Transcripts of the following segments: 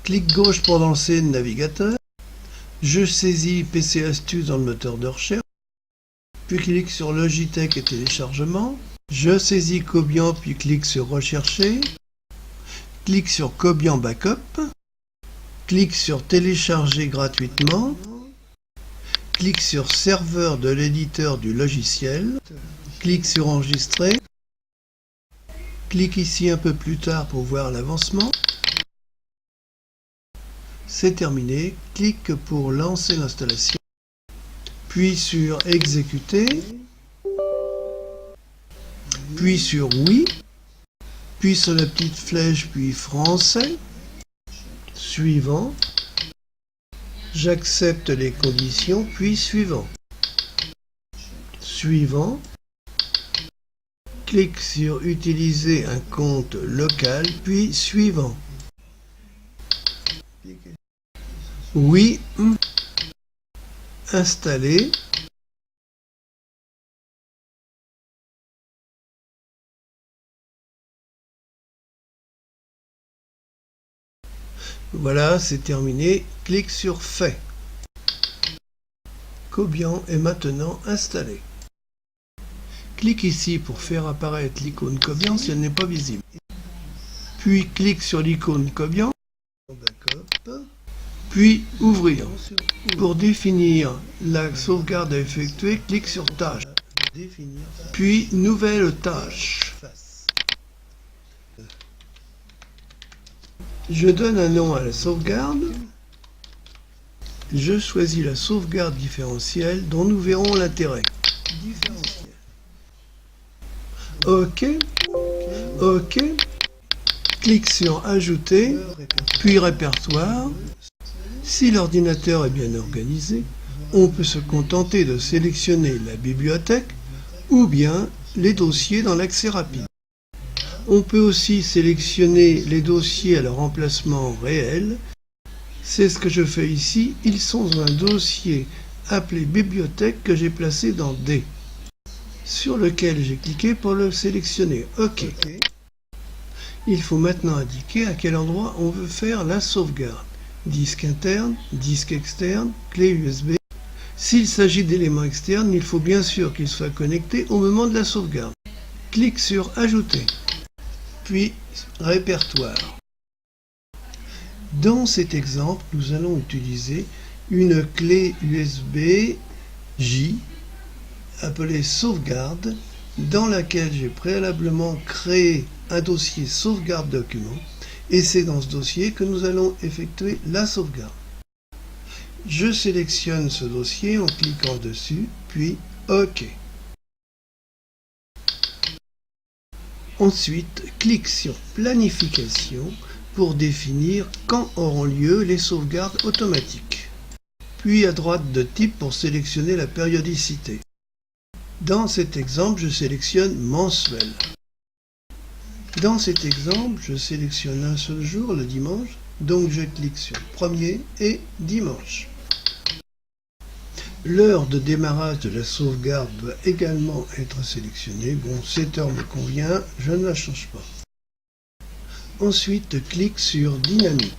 Clic gauche pour lancer le navigateur. Je saisis PC Astuces dans le moteur de recherche. Puis clique sur Logitech et téléchargement. Je saisis Cobian puis clique sur Rechercher. Clique sur Cobian Backup. Clique sur Télécharger gratuitement. Clique sur Serveur de l'éditeur du logiciel. Clique sur Enregistrer. Clique ici un peu plus tard pour voir l'avancement. C'est terminé. Clique pour lancer l'installation. Puis sur Exécuter. Puis sur Oui. Puis sur la petite flèche, puis Français. Suivant. J'accepte les conditions, puis Suivant. Suivant. Clique sur Utiliser un compte local, puis Suivant. Oui. Installer. Voilà, c'est terminé. Clique sur Fait. Cobian est maintenant installé. Clique ici pour faire apparaître l'icône Cobian si elle n'est pas visible. Puis clique sur l'icône Cobian. Puis Ouvrir. Pour définir la sauvegarde à effectuer, clique sur Tâche. Puis Nouvelle tâche. Je donne un nom à la sauvegarde. Je choisis la sauvegarde différentielle dont nous verrons l'intérêt. OK. OK. Clique sur Ajouter, puis Répertoire. Si l'ordinateur est bien organisé, on peut se contenter de sélectionner la bibliothèque ou bien les dossiers dans l'accès rapide. On peut aussi sélectionner les dossiers à leur emplacement réel. C'est ce que je fais ici. Ils sont dans un dossier appelé bibliothèque que j'ai placé dans D, sur lequel j'ai cliqué pour le sélectionner. OK. Il faut maintenant indiquer à quel endroit on veut faire la sauvegarde. Disque interne, disque externe, clé USB. S'il s'agit d'éléments externes, il faut bien sûr qu'ils soient connectés au moment de la sauvegarde. Clique sur Ajouter, puis Répertoire. Dans cet exemple, nous allons utiliser une clé USB J appelée sauvegarde, dans laquelle j'ai préalablement créé un dossier sauvegarde document, et c'est dans ce dossier que nous allons effectuer la sauvegarde. Je sélectionne ce dossier en cliquant dessus, puis OK. Ensuite, clique sur Planification pour définir quand auront lieu les sauvegardes automatiques. Puis à droite de Type pour sélectionner la périodicité. Dans cet exemple, je sélectionne Mensuel. Dans cet exemple, je sélectionne un seul jour, le dimanche, donc je clique sur Premier et Dimanche. L'heure de démarrage de la sauvegarde doit également être sélectionnée. Bon, cette heure me convient, je ne la change pas. Ensuite, clique sur Dynamique.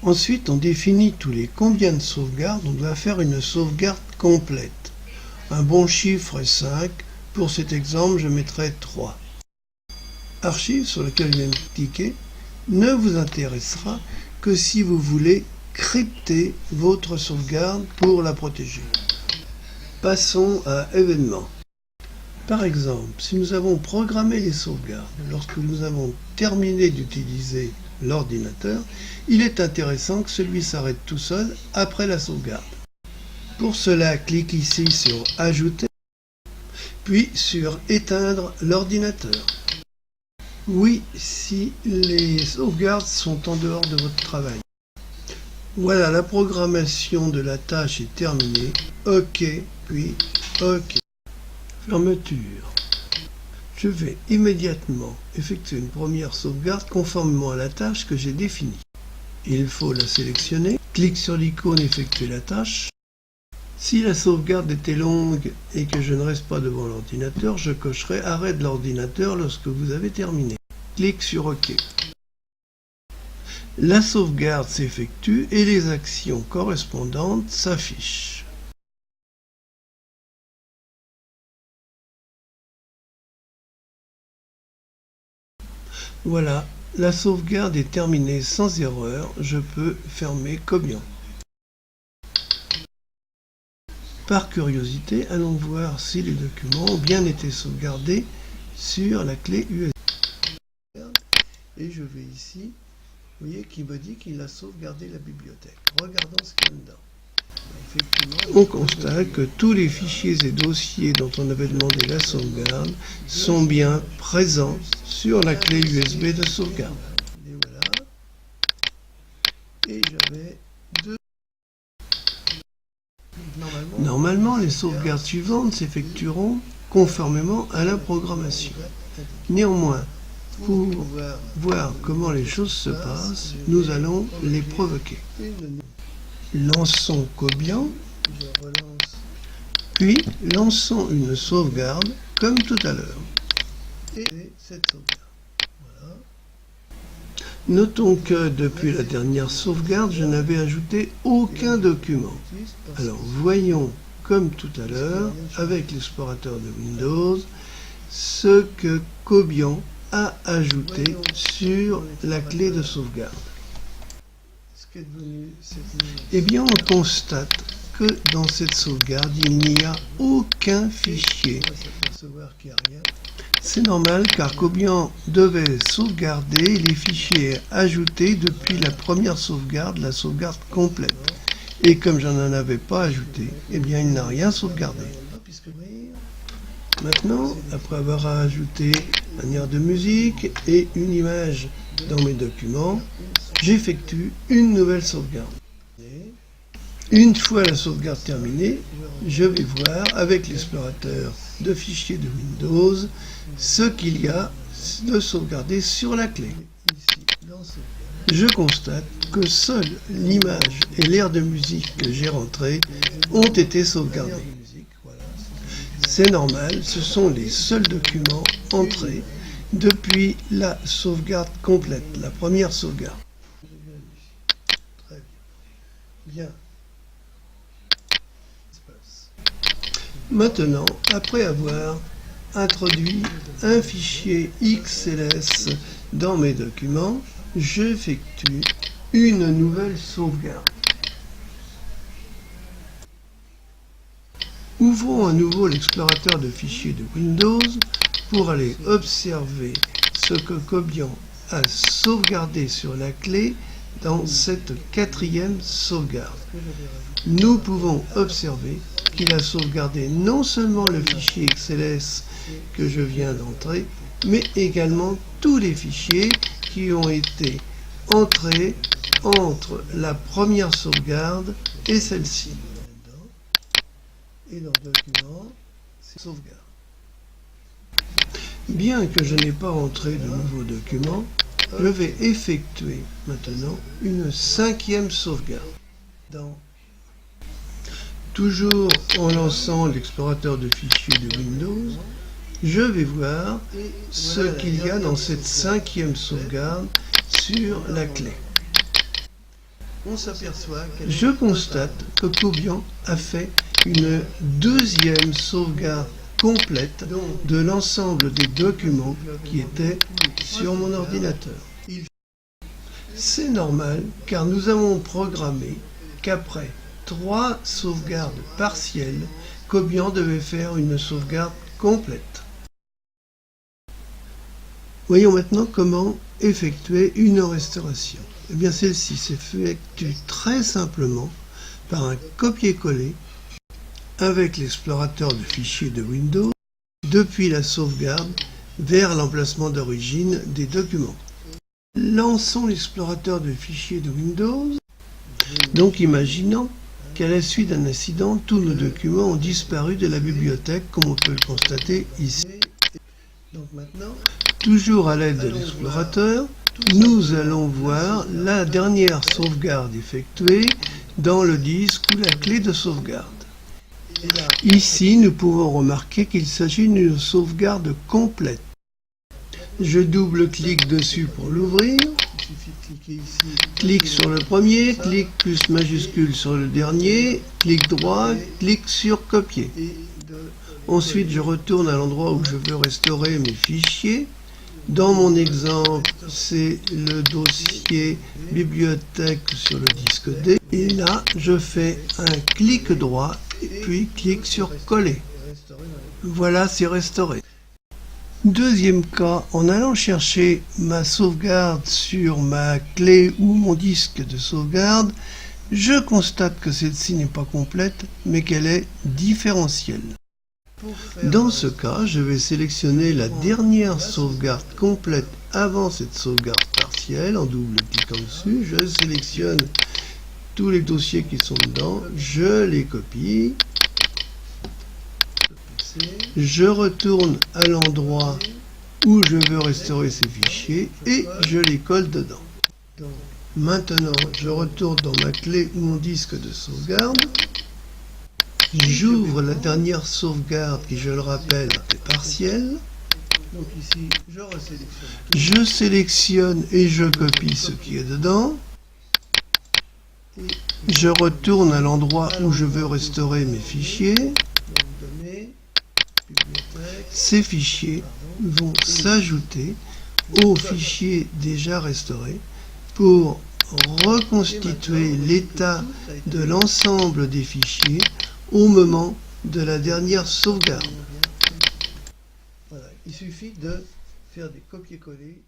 Ensuite, on définit tous les combien de sauvegardes. On doit faire une sauvegarde complète. Un bon chiffre est 5. Pour cet exemple, je mettrai 3. Archive sur lequel je viens de cliquer ne vous intéressera que si vous voulez crypter votre sauvegarde pour la protéger. Passons à Événements. Par exemple, si nous avons programmé les sauvegardes lorsque nous avons terminé d'utiliser l'ordinateur, il est intéressant que celui s'arrête tout seul après la sauvegarde. Pour cela, clique ici sur Ajouter, puis sur Éteindre l'ordinateur. Oui, si les sauvegardes sont en dehors de votre travail. Voilà, la programmation de la tâche est terminée. OK, puis OK. Fermeture. Je vais immédiatement effectuer une première sauvegarde conformément à la tâche que j'ai définie. Il faut la sélectionner. Clique sur l'icône Effectuer la tâche. Si la sauvegarde était longue et que je ne reste pas devant l'ordinateur, je cocherai Arrêt de l'ordinateur lorsque vous avez terminé. Clique sur OK. La sauvegarde s'effectue et les actions correspondantes s'affichent. Voilà, la sauvegarde est terminée sans erreur, je peux fermer Cobian. Par curiosité, allons voir si les documents ont bien été sauvegardés sur la clé USB. Et je vais ici, vous voyez qu'il me dit qu'il a sauvegardé la bibliothèque. Regardons ce qu'il y a dedans. Effectivement, on constate que tous les fichiers et dossiers dont on avait demandé la sauvegarde sont bien présents sur la clé USB de sauvegarde. Et voilà. Et j'avais deux. Normalement, les sauvegardes suivantes s'effectueront conformément à la programmation. Néanmoins, pour voir comment les choses se passent, nous allons les provoquer. Lançons Cobian, puis lançons une sauvegarde comme tout à l'heure. Et cette sauvegarde. Voilà. Notons que depuis la dernière sauvegarde, je n'avais ajouté aucun document. Alors voyons comme tout à l'heure, avec l'explorateur de Windows, ce que Cobian a ajouté sur la clé de sauvegarde. Eh bien, on constate que dans cette sauvegarde, il n'y a aucun fichier. C'est normal car Cobian devait sauvegarder les fichiers ajoutés depuis la première sauvegarde, la sauvegarde complète. Et comme je n'en avais pas ajouté, eh bien, il n'a rien sauvegardé. Maintenant, après avoir ajouté un air de musique et une image dans mes documents, j'effectue une nouvelle sauvegarde. Une fois la sauvegarde terminée, je vais voir avec l'explorateur de fichiers de Windows ce qu'il y a de sauvegardé sur la clé. Je constate que seule l'image et l'air de musique que j'ai rentré ont été sauvegardés. C'est normal, ce sont les seuls documents entrés depuis la sauvegarde complète, la première sauvegarde. Très bien. Maintenant, après avoir introduit un fichier XLS dans mes documents, j'effectue une nouvelle sauvegarde. Ouvrons à nouveau l'explorateur de fichiers de Windows pour aller observer ce que Cobian a sauvegardé sur la clé dans cette quatrième sauvegarde. Nous pouvons observer qu'il a sauvegardé non seulement le fichier XLS que je viens d'entrer, mais également tous les fichiers qui ont été entrés entre la première sauvegarde et celle-ci. Et dans document, c'est sauvegarde. Bien que je n'ai pas entré de nouveaux documents, je vais effectuer maintenant une cinquième sauvegarde. Toujours en lançant l'explorateur de fichiers de Windows, je vais voir ce qu'il y a dans cette cinquième sauvegarde sur la clé. Je constate que Cobian a fait une deuxième sauvegarde complète de l'ensemble des documents qui étaient sur mon ordinateur. C'est normal car nous avons programmé qu'après 3 sauvegardes partielles, Cobian devait faire une sauvegarde complète. Voyons maintenant comment effectuer une restauration. Eh bien, celle-ci s'effectue très simplement par un copier-coller avec l'explorateur de fichiers de Windows depuis la sauvegarde vers l'emplacement d'origine des documents. Lançons l'explorateur de fichiers de Windows. Donc, imaginons qu'à la suite d'un incident, tous nos documents ont disparu de la bibliothèque, comme on peut le constater ici. Donc maintenant, toujours à l'aide de l'explorateur, nous allons voir la dernière sauvegarde effectuée dans le disque ou la clé de sauvegarde. Ici, nous pouvons remarquer qu'il s'agit d'une sauvegarde complète. Je double-clique dessus pour l'ouvrir. Il suffit de Clic sur le premier, clic plus majuscule sur le dernier, clic droit, clic sur copier. Ensuite, je retourne à l'endroit où je veux restaurer mes fichiers. Dans mon exemple, c'est le dossier bibliothèque sur le disque D. Et là, je fais un clic droit et puis clic sur coller. Voilà, c'est restauré. Deuxième cas, en allant chercher ma sauvegarde sur ma clé ou mon disque de sauvegarde, je constate que celle-ci n'est pas complète, mais qu'elle est différentielle. Dans ce cas, je vais sélectionner la dernière sauvegarde complète avant cette sauvegarde partielle en double-cliquant dessus. Je sélectionne tous les dossiers qui sont dedans, je les copie. Je retourne à l'endroit où je veux restaurer ces fichiers et je les colle dedans. Maintenant, je retourne dans ma clé ou mon disque de sauvegarde. J'ouvre la dernière sauvegarde qui, je le rappelle, est partielle. Donc ici, je sélectionne et je copie ce qui est dedans. Je retourne à l'endroit où je veux restaurer mes fichiers. Ces fichiers vont s'ajouter aux fichiers déjà restaurés pour reconstituer l'état de l'ensemble des fichiers au moment de la dernière sauvegarde. Voilà, il suffit de faire des copier-coller